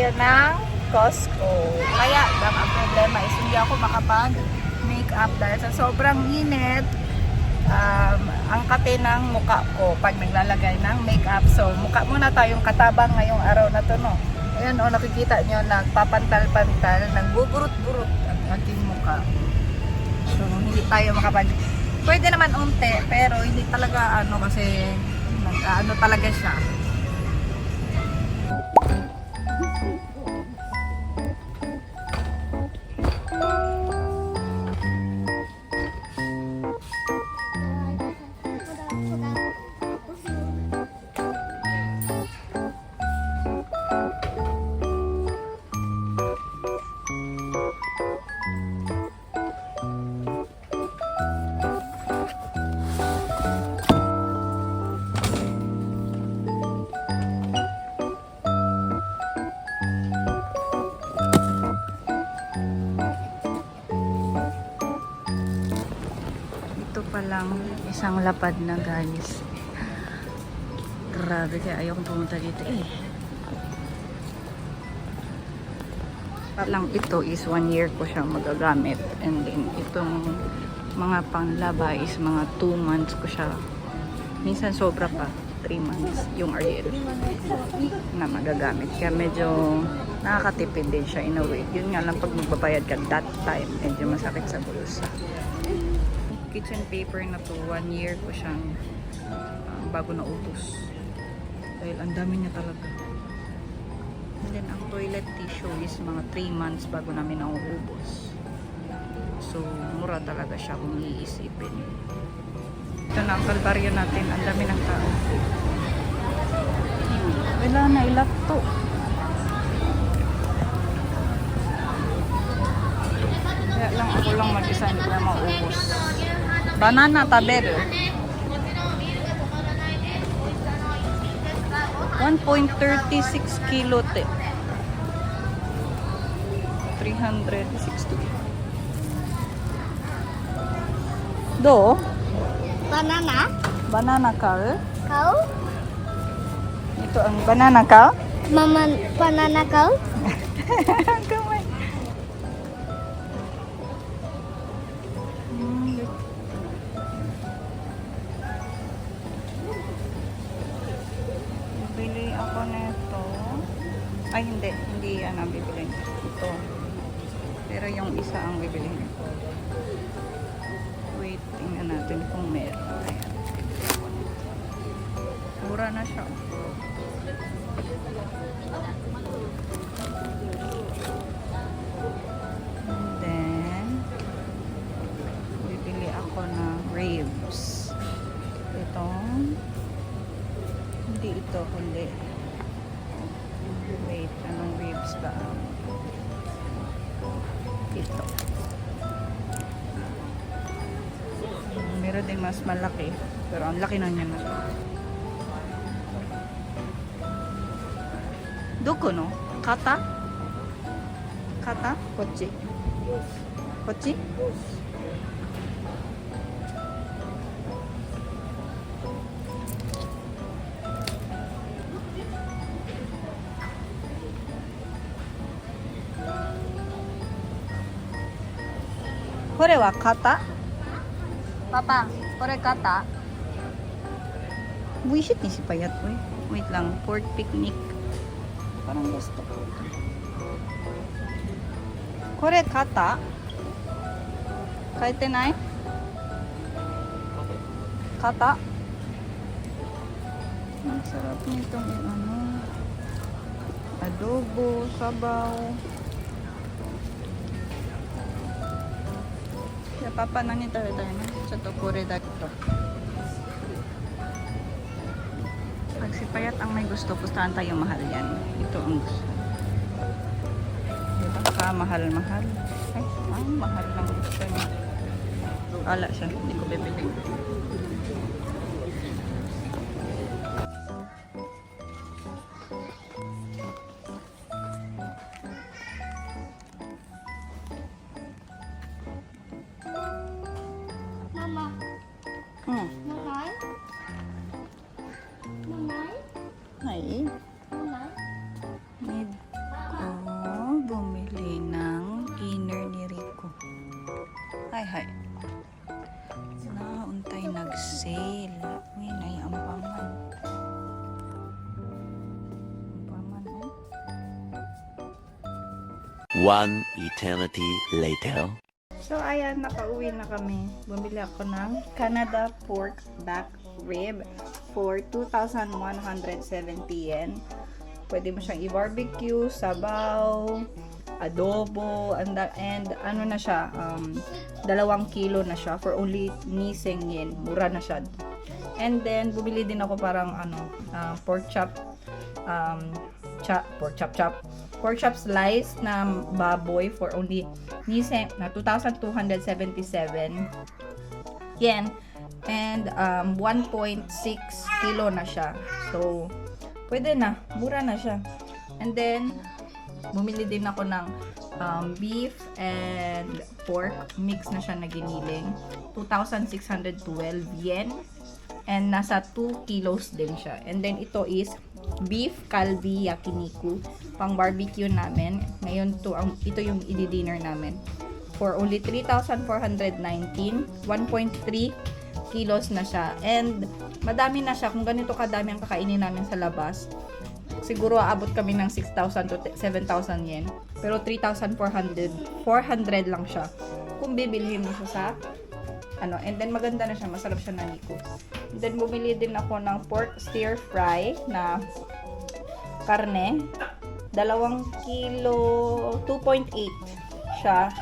siya ng Costco. Kaya, ang problema is hindi ako makapag-makeup dahil sa sobrang init. Ang kate ng mukha ko pag naglalagay ng makeup. So, mukha muna tayong katabang ngayong araw na to, no? Ayan, nakikita nyo, nagpapantal-pantal, nagbuburot-burot ang aking mukha. So, hindi tayo pwede naman unti, pero hindi talaga, kasi, talaga siya. Palang isang lapad na guys. Grabe, kaya ayokong pumunta dito Palang ito is 1 year ko siya magagamit, and then itong mga panglaba is mga 2 months ko siya, minsan sobra pa 3 months yung Ariel na magagamit, kaya medyo nakakatipid din siya in a way. Yun nga lang, pag magbabayad ka that time medyo masakit sa bulsa. Kitchen paper na to, 1 year ko siyang bago na utos dahil ang dami niya talaga. And then ang toilet tissue is mga 3 months bago namin nauubos. So mura talaga siya kung iisipin. Ito na ang kalbaryo natin, ang dami ng tao. Wala na, ilat to. Kaya lang ako lang mag-isa, hindi ko na mauubos. Banana tabel. 1.36 kilo te. 360. Do? Banana? Banana car. Kau? Ito ang banana car. Mama, banana kau? Kamay. Bili ako nito. Ay, hindi bibilhin. Ito. Pero yung isa ang bibilhin ko. Wait, tingnan natin kung meron. Ayan. Mura na siya. And then, bibili ako ng ribs. Itong hindi ito, kundi wait, anong ribs ba? Ito. Meron din mas malaki, pero ang laki na niya na. Doko no? Kata? Kata? Kochi? Kochi? Kore wa kata? Papa, kore kata? Buisit ni si Payat, uy. Wait lang, pork picnic. Parang gusto ko. Kore kata? Kaite nai? Kata? Ang sarap nitong adobo, sabaw. Papa nani tayo na sa tokore dito. Pag si Payat ang may gusto, pustahan tayo, mahal yan. Ito ang gusto. Diba ka mahal-mahal? Ay, mahal lang gusto niya. Wala siya, hindi ko bibili. Hi, hi. Nauntay nag-sale. Uy, naiampangan. Ampangan, oh. One eternity later. So, ayan, nakauwi na kami. Bumili ako ng Canada pork back rib for 2,170 yen. Pwede mo siyang i-barbecue, sabaw, adobo, and ano na siya, 2 kilo na siya for only niseng yen. Mura na siya. And then, bumili din ako parang pork chop, pork chop slice na baboy for only niseng na 2,277 yen. And 1.6 kilo na siya. So, pwede na. Mura na siya. And then, bumili din ako ng beef and pork. Mix na siya na giniling. 2,612 yen. And nasa 2 kilos din siya. And then, ito is beef kalbi yakiniku. Pang barbecue namin. Ngayon, ito yung i-dinner namin. For only 3,419. 1.3 kilos na siya. And madami na siya. Kung ganito kadami ang kakainin namin sa labas, siguro aabot kami ng 6,000 to 7,000 yen. Pero 3,400 lang siya. Kung bibilhin mo siya sa and then maganda na siya. Masarap siya na niko. And then bumili din ako ng pork stir fry na karne. 2 kilo, 2.8 siya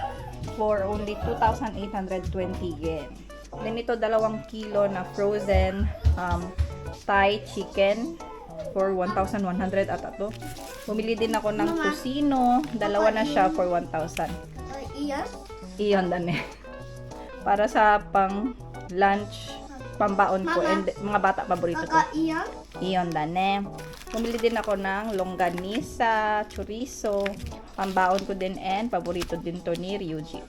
for only 2,820 yen. Then ito 2 kilo na frozen Thai chicken for 1,100 at ito. Bumili din ako ng tocino, 2 na siya for 1,000. Iyon dane. Para sa pang lunch, pambaon ko and mga bata paborito to. Iyon dane. Bumili din ako ng longganisa, chorizo, pambaon ko din and paborito din to ni Ryuji.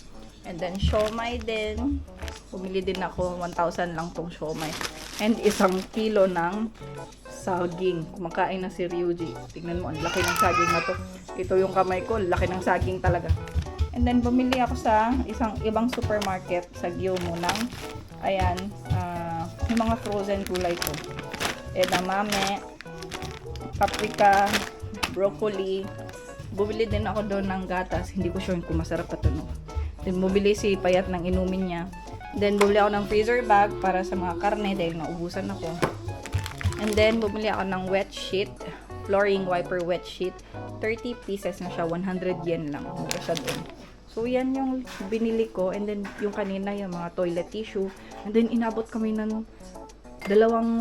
And then, siomai din. Bumili din ako, 1,000 lang tong siomai. And 1 kilo ng saging. Kumakain na si Ryuji. Tignan mo, ang laki ng saging na to. Ito yung kamay ko, laki ng saging talaga. And then, bumili ako sa ibang supermarket sa Gyomu ng, yung mga frozen gulay ko. Edamame, paprika, broccoli. Bumili din ako doon ng gatas. Hindi ko sure kung masarap pa to, no? Then, bumili si Payat ng inumin niya. Then, bumili ako ng freezer bag para sa mga karne dahil naubusan ako. And then, bumili ako ng wet sheet, flooring wiper wet sheet. 30 pieces na siya, 100 yen lang. Mura siya doon. So, yan yung binili ko. And then, yung kanina, yung mga toilet tissue. And then, inabot kami ng 2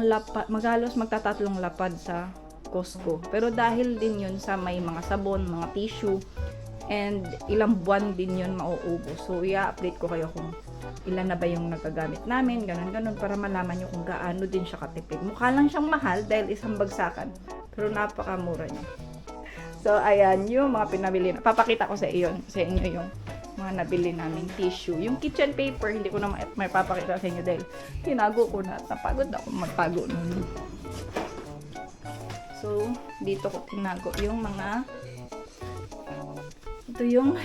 lapad, magtatatlong lapad sa Costco. Pero dahil din yun sa may mga sabon, mga tissue, and ilang buwan din yun mauubos. So, i-update ko kayo kung ilan na ba yung nagagamit namin, ganun, para malaman nyo kung gaano din siya katipid. Mukha lang siyang mahal dahil isang bagsakan, pero napakamura niya. So, ayan, yung mga pinabili na. Papakita ko sa inyo yung mga nabili namin tissue. Yung kitchen paper, hindi ko na may papakita sa inyo dahil tinago ko na at napagod ako magtago nun. So, dito ko tinago yung mga ito yung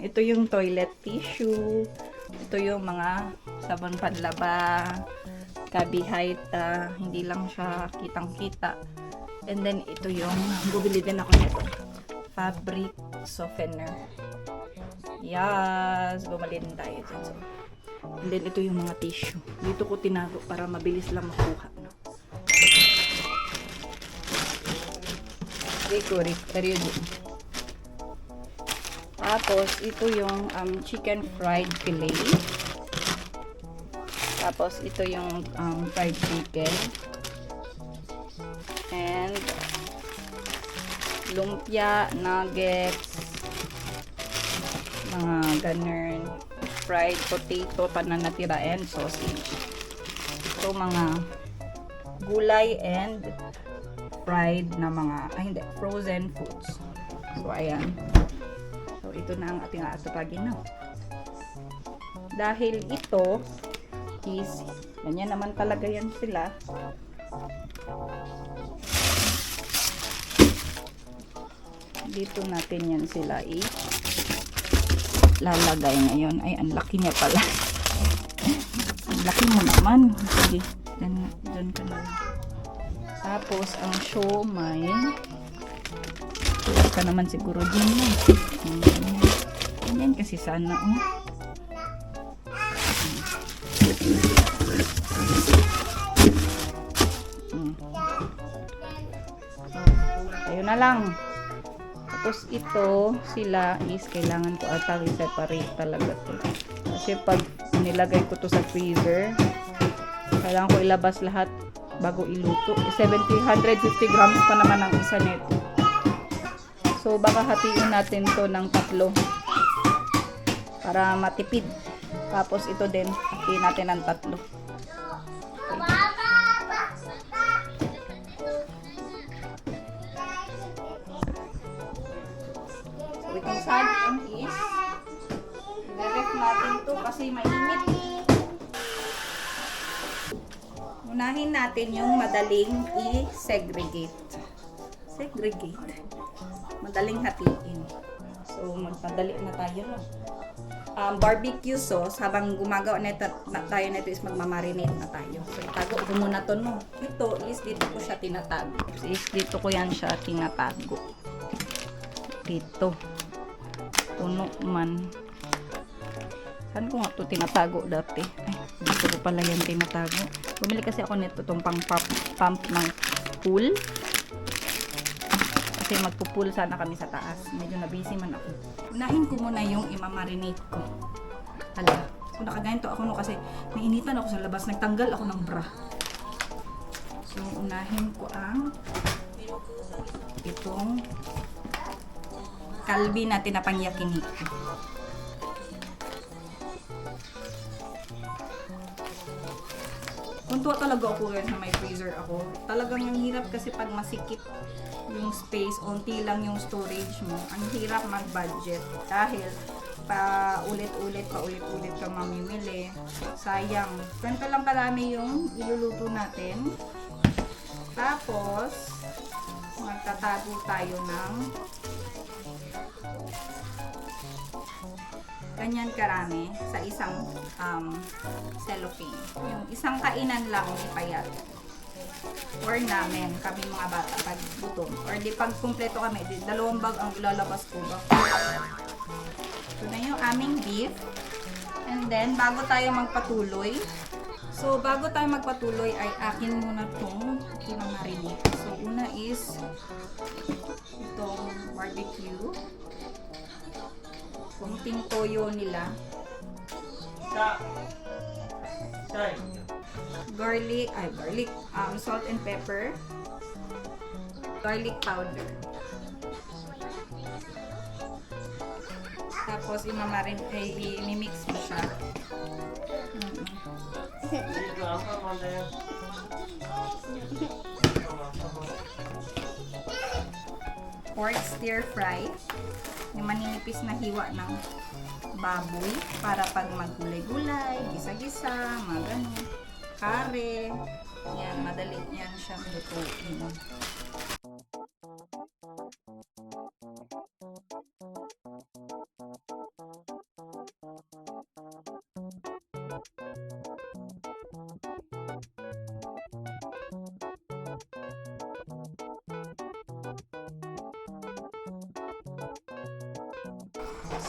ito yung toilet tissue, ito yung mga sabon panlaba, kabihayta, hindi lang siya kitang-kita. And then ito yung bumili din ako nito, fabric softener. Yes, bumili din tayo dyan. So, and then ito yung mga tissue. Dito ko tinago para mabilis lang makuha, no? Tapos, ito yung chicken fried fillet. Tapos, ito yung fried chicken. And, lumpia, nuggets, mga ganun. Fried potato pa na natira and sausage. Ito, mga gulay and fried na mga, frozen foods. So, ayan. So, ito na ang ating aatupagin na. Dahil ito is, ganyan naman talaga yan sila. Dito natin yan sila lalagay ngayon. Ay, ang laki niya pala. Ang laki mo naman. Sige, dyan ka na. Tapos, ang siomay. Tulad ka naman siguro din eh. Ganyan kasi sana, oh. Ayun na lang. Tapos ito, sila is kailangan ko ata i-separate talaga to. Kasi pag nilagay ko to sa freezer, kailangan ko ilabas lahat bago iluto. 150 grams pa naman ang isa nito. So baka hatiin natin to ng 3 para matipid. Tapos ito din, hatiin natin ng 3. Itong saging is i-ref natin to kasi mainit. Unahin natin yung madaling i-segregate. Madaling hatiin. So, magpadali na tayo lang. Barbecue sauce, habang gumagawa tayo nito is magmamarinate na tayo. So, itago ko muna to, no. Ito is dito ko siya tinatago. Dito ko yan siya tinatago. Dito. Puno man. Saan ko nga ito tinatago dati? Ay, dito ko pala yan tinatago. Bumili kasi ako nito itong pump ng pool. Kasi magpo-pool sana kami sa taas. Medyo na-busy man ako. Unahin ko muna yung imamarinate ko. Hala. So nakaganito ako no kasi nainitan ako sa labas. Nagtanggal ako ng bra. So unahin ko ang itong kalbi natin na pangyakiniko. Kuntuwa talaga ako rin na may freezer ako. Talagang ang hirap kasi pag masikip yung space, onti lang yung storage mo. Ang hirap mag-budget dahil paulit-ulit ka mamimili. Sayang. Ganito lang karami yung iluluto natin. Tapos, magtatago tayo ng ganyan karami sa isang cellophane. Yung isang kainan lang ipayat. Or namin, kami mga bata, pag gutom. Or di pag kumpleto kami, di 2 bag ang ilalabas ko ba. Ito na yung aming beef. And then, bago tayo magpatuloy, ay akin muna itong pinamarinate. So, una is itong barbecue. Kunting toyo nila. Garlic, salt and pepper. Garlic powder. Tapos i-mix mo siya. Pork stir fry. Yung maninipis na hiwa ng baboy para pag maggulay-gulay, gisa-gisa, mga ganun. Kare. Yan, madali yan siyang lutuin.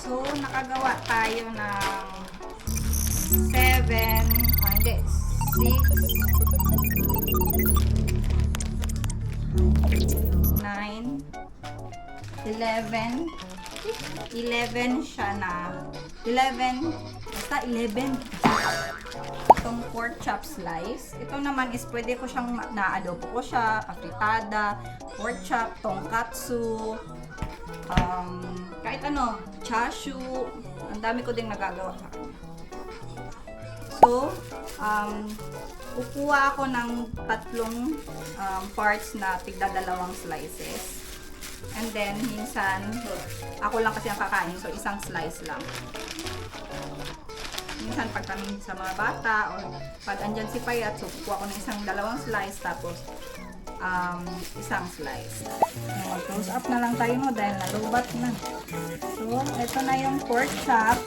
So, nakagawa tayo ng 11 siya na 11 itong pork chop slice. Ito naman is pwede ko siyang na-adobo ko siya, afritada, pork chop, tonkatsu, kahit ano, chashu. Ang dami ko ding nagagawa sa kanya. So, kukuha ako ng 3 parts na tigda 2 slices. And then, minsan, ako lang kasi ang kakain, so isang slice lang. Minsan, pag kami sa mga bata, o pag andyan si Payat, so kukuha ko ng 2 slice, tapos isang slice. Close up na lang tayo mo dahil nalubat na. So, ito na yung pork chop.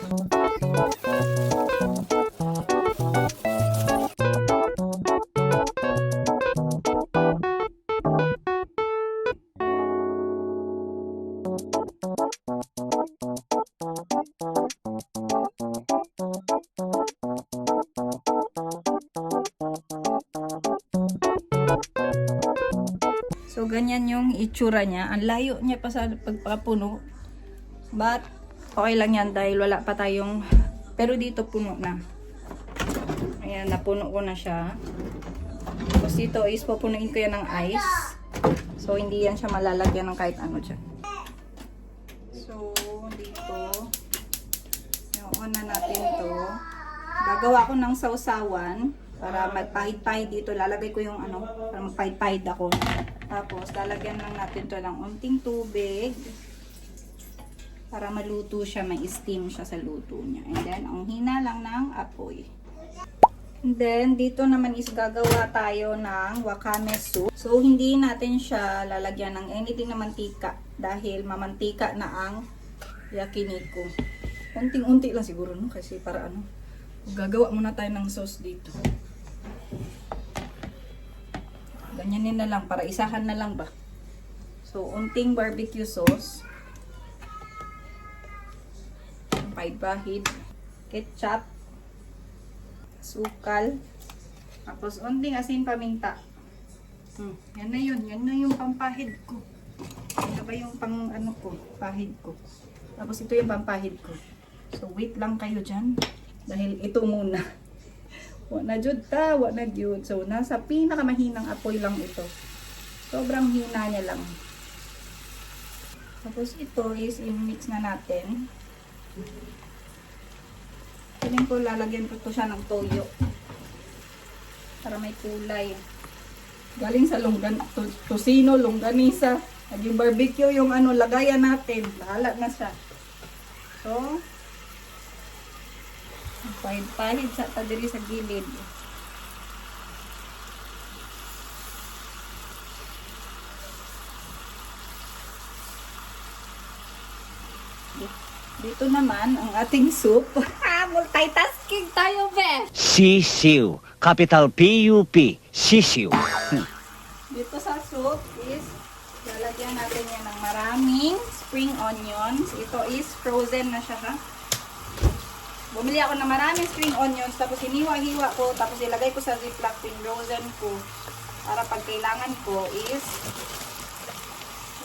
So, ganyan yung itsura niya. Ang layo niya pa sa pagpapuno. But, okay lang yan dahil wala pa tayong... Pero dito puno na. Ayan, napuno ko na siya. Tapos dito is pupunuin ko yan ng ice. So, hindi yan siya malalagyan ng kahit ano dyan. So, dito. On na natin to. Gagawa ko ng sausawan. Para magpahid-pahid dito. Lalagay ko yung ano, para magpahid-pahid ako. Tapos, lalagyan lang natin to ng unting tubig. Para maluto siya, may steam siya sa luto niya. And then, ang hina lang ng apoy. And then, dito naman is gagawa tayo ng wakame soup. So, hindi natin siya lalagyan ng anything na mantika. Dahil mamantika na ang yakiniku. Unting-unti lang siguro, no? Kasi para ano, gagawa muna tayo ng sauce dito. Ganyanin na lang, para isahan na lang ba. So, unting barbecue sauce. Pahid-pahid. Ketchup. Sukal. Tapos, unting asin paminta. Yan na yun. Yan na yung pampahid ko. Yan na ba yung pang ano ko, pahid ko. Tapos, ito yung pampahid ko. So, wait lang kayo dyan. Dahil ito muna. Wala na jud ta, wala na jud. So, nasa pinakamahinang apoy lang ito. Sobrang hina niya lang. Tapos, ito is i-mix na natin. Piling ko, lalagyan ko to siya ng toyo. Para may kulay. Galing sa tosino, longganisa. At yung barbecue, yung ano, lagayan natin. Bahala na siya. So, pahid-pahid sa tadiri sa gilid. Dito naman ang ating soup. Multitasking tayo, be! Sisiu. Capital P-U-P. Sisiu. Dito sa soup is lalagyan natin yan ng maraming spring onions. Ito is frozen na siya, ha? Bumili ako ng maraming spring onions, tapos hiniwa-hiwa ko, tapos ilagay ko sa ziploc, pinrozen ko. Para pag kailangan ko is,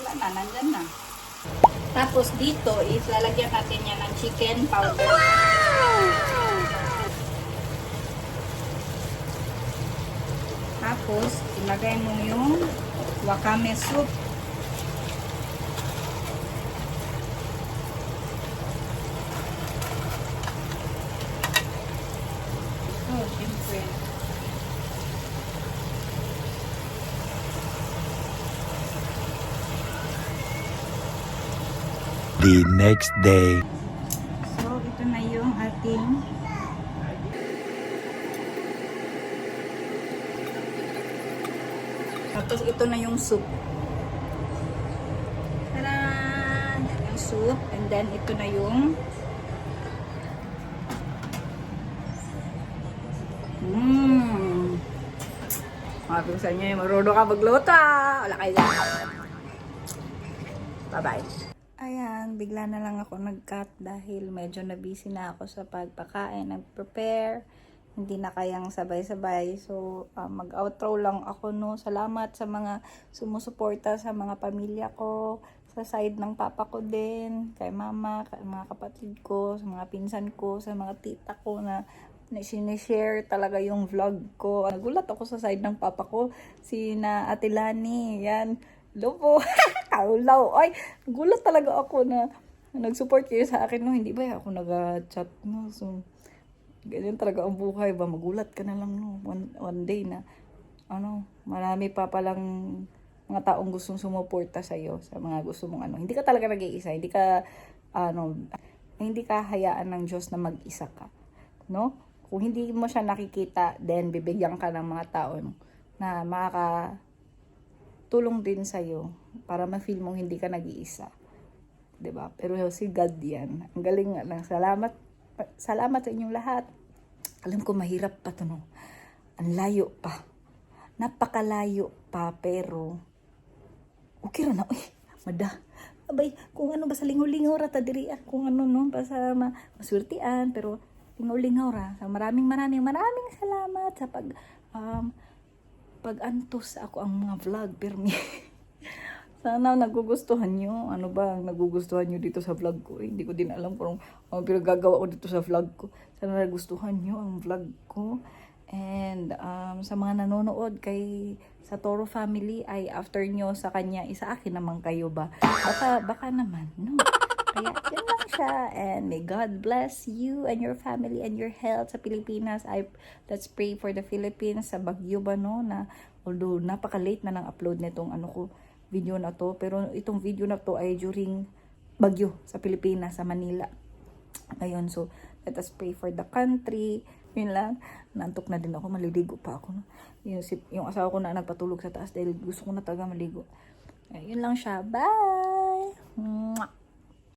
wala na, nandyan na. Tapos dito is lalagyan natin yan ng chicken powder. Tapos, ilagay mo yung wakame soup. Oh, siyempre. The next day. So, ito na yung ating tapos ito na yung soup. Tadaan! Yung soup. And then, ito na yung Sabi ko sa inyo, marunong ka magluto. Wala kayo dyan. Bye-bye. Ayan, bigla na lang ako nag-cut dahil medyo na-busy na ako sa pagpakain, nag-prepare. Hindi na kayang sabay-sabay. So, mag-outro lang ako, no. Salamat sa mga sumusuporta sa mga pamilya ko, sa side ng papa ko din, kay mama, kay mga kapatid ko, sa mga pinsan ko, sa mga tita ko na sinishare talaga yung vlog ko. Nagulat ako sa side ng papa ko, si na Ate Lani, yan. Lobo, kaulaw. Ay, gulat talaga ako na nag-support kayo sa akin, no. Hindi ba ako nag-chat, no. So, ganyan talaga ang buhay ba. Magulat ka na lang, no. One day na, marami pa palang mga taong gustong sumuporta sa'yo, sa mga gusto mong Hindi ka talaga nag-iisa. Hindi ka hayaan ng Diyos na mag-isa ka, no. Kung hindi mo siya nakikita, then bibigyan ka ng mga tao na tulong din sa'yo para ma-feel mong hindi ka nag-iisa. 'Di ba? Pero si God yan. Ang galing nga lang. Salamat sa inyong lahat. Alam ko mahirap pa to, no? Ang layo pa. Napakalayo pa, pero okay ra na. Uy, mada. Abay, kung ano ba sa lingaw-lingaw ra ta diri, kung ano no, basta maswertian, pero lingaw-lingaw ra. So, maraming salamat sa pag-antos sa ako ang mga vlog, permi. Sana nagugustuhan nyo. Ano ba ang nagugustuhan nyo dito sa vlog ko? Hindi ko din alam kung pero gagawa ko dito sa vlog ko. Sana nagustuhan nyo ang vlog ko. And sa mga nanonood kay sa Toro family ay after nyo sa kanya, isa akin naman kayo ba? Baka naman, no? Kaya yun lang siya. And may God bless you and your family and your health sa Pilipinas. Let's pray for the Philippines sa bagyo ba, no? Na although napaka-late na ng upload nitong video na to. Pero itong video na to ay during bagyo sa Pilipinas, sa Manila. Ngayon, so let us pray for the country. Yun lang. Nantok na din ako. Maliligo pa ako. No? Yung asawa ko na nagpatulog sa taas dahil gusto ko na talaga maligo. Yun lang siya. Bye! Mwah!